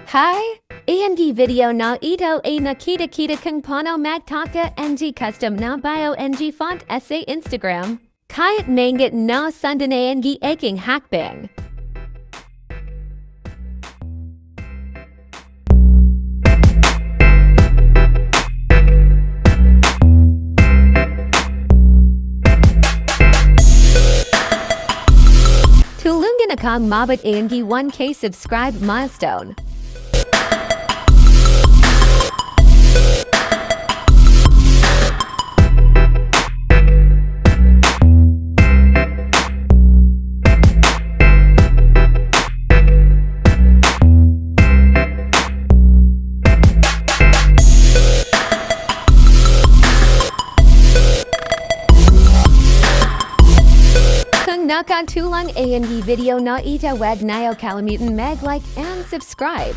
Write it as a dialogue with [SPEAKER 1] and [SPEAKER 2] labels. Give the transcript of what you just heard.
[SPEAKER 1] Hi! Iyan video na ito ay nakita kung paano magtaka ng custom na bio ng font sa Instagram. Kahit mangit na sundanayan gi aking hakbang. Tulungan akong mabot ang 1K subscribe milestone. Nakatulong ang video na ito, wag niyo kalimutan mag-like and subscribe.